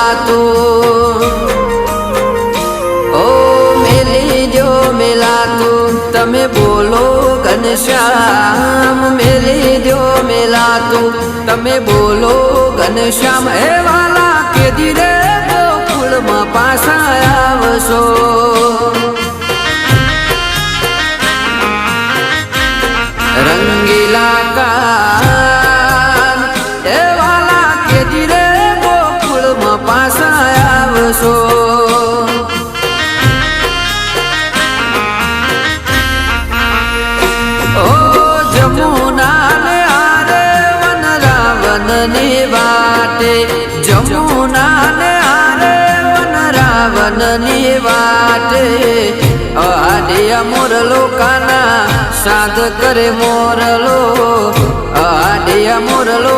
મેલાતું, ઓ મેલી જો મેલાતું, તમે બોલો ઘનશ્યામ. મેલી જો મેલાતું, તમે બોલો ઘનશ્યામ. હે વાલા કેદી રે ગોકુળમાં પાછા આવશો. રંગીલા કાન, હે વાલા કેદી રે ગોકુળમાં પાછા આવશો. ઓ જમુના ને આરે વન રાવણ ની વાટે, જમુના ને આરે વન રાવણ ની વાટે. આડિયા મોરલો કાના સાધ કરે મોરલો, આડિયા મોરલો